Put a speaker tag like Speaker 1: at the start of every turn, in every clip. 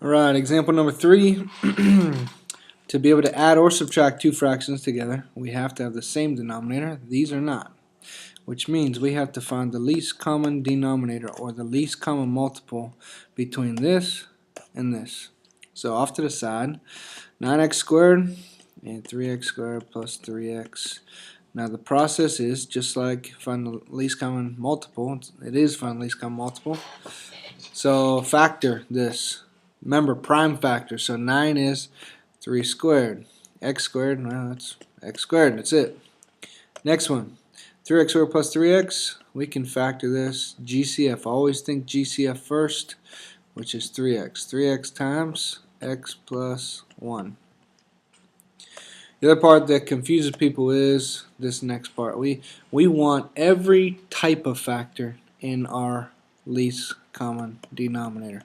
Speaker 1: Alright, example number 3. To be able to add or subtract two fractions together, we have to have the same denominator. These are not, which means we have to find the least common denominator, or the least common multiple, between this and this. So off to the side, 9x squared and 3x squared plus 3x. Now the process is just like find the least common multiple. It is find the least common multiple. So factor this. Remember, prime factor. So 9 is 3 squared. X squared, well, that's x squared. That's it. Next one. 3x squared plus 3x. We can factor this. GCF. Always think GCF first, which is 3x. 3x times x plus 1. The other part that confuses people is this next part. We want every type of factor in our least common denominator.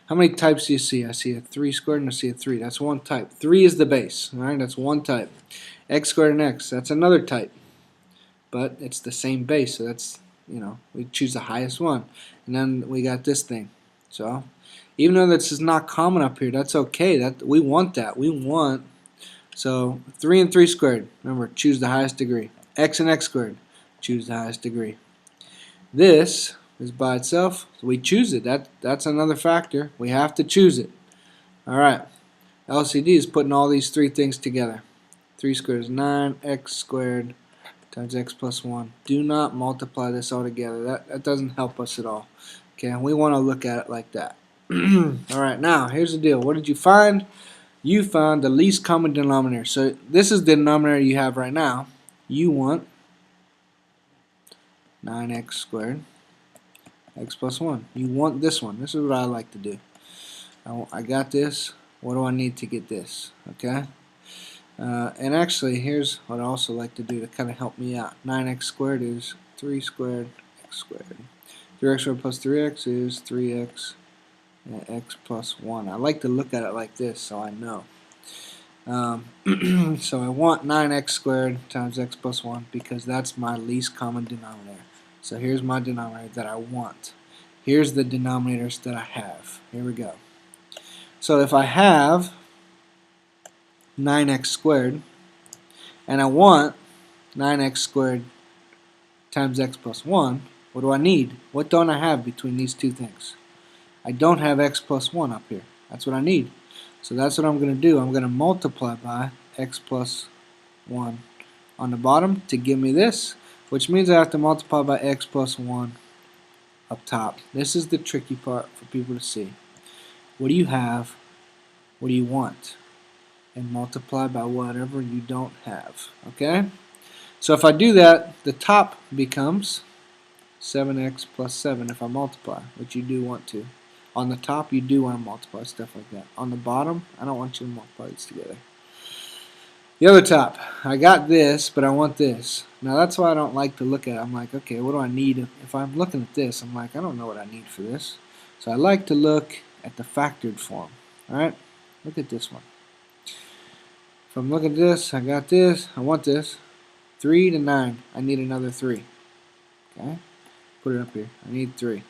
Speaker 1: How many types do you see? I see a 3 squared and I see a 3. That's one type. 3 is the base. Alright, that's one type. X squared and x, that's another type. But it's the same base, so that's, we choose the highest one. And then we got this thing. So, even though this is not common up here, that's okay. We want that. So 3 and 3 squared, remember, choose the highest degree. X and x squared, choose the highest degree. This is by itself, so we choose it. That's another factor. We have to choose it. Alright, LCD is putting all these three things together. 3 squared is 9x squared times x plus 1. Do not multiply this all together. That doesn't help us at all. Okay, we want to look at it like that. Alright, now here's the deal. What did you find? You found the least common denominator. So this is the denominator you have right now. You want 9x squared x plus 1. You want this one. This is what I like to do. I got this. What do I need to get this? Okay? And actually, here's what I also like to do to kind of help me out. 9x squared is 3 squared x squared. 3x squared plus 3x is 3x x plus 1. I like to look at it like this so I know. So I want 9x squared times x plus 1 because that's my least common denominator. So here's my denominator that I want. Here's the denominators that I have. Here we go. So if I have 9x squared and I want 9x squared times x plus 1, what do I need? What don't I have between these two things? I don't have x plus 1 up here. That's what I need. So that's what I'm going to do. I'm going to multiply by x plus 1 on the bottom to give me this, which means I have to multiply by x plus 1 up top. This is the tricky part for people to see. What do you have? What do you want? And multiply by whatever you don't have. Okay? So if I do that, the top becomes 7x plus 7 if I multiply, which you do want to. On the top, you do want to multiply stuff like that. On the bottom, I don't want you to multiply these together. The other top, I got this, but I want this. Now that's why I don't like to look at it. I'm like, okay, what do I need? If I'm looking at this, I'm like, I don't know what I need for this. So I like to look at the factored form. Alright? Look at this one. If I'm looking at this, I got this, I want this. 3 to 9, I need another 3. Okay? Put it up here. I need 3.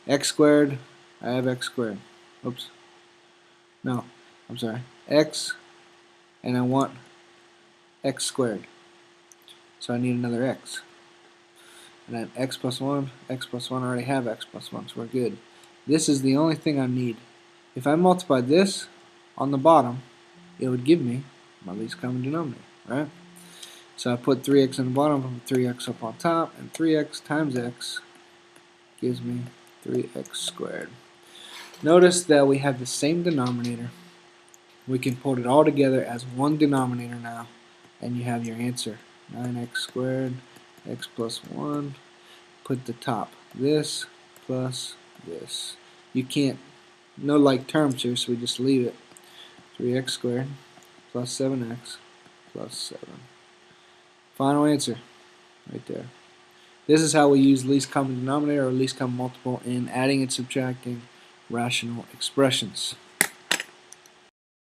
Speaker 1: X squared, I have x squared. Oops. No, I'm sorry. X, and I want x squared. So I need another x. And then x plus 1, I already have x plus 1, so we're good. This is the only thing I need. If I multiply this on the bottom, it would give me my least common denominator, right? So I put 3x on the bottom, 3x up on top, and 3x times x gives me 3x squared. Notice that we have the same denominator. We can put it all together as one denominator now, and you have your answer. 9x squared, x plus 1. Put the top, this plus this. You can't, no like terms here, so we just leave it. 3x squared plus 7x plus 7. Final answer, right there. This is how we use least common denominator or least common multiple in adding and subtracting rational expressions.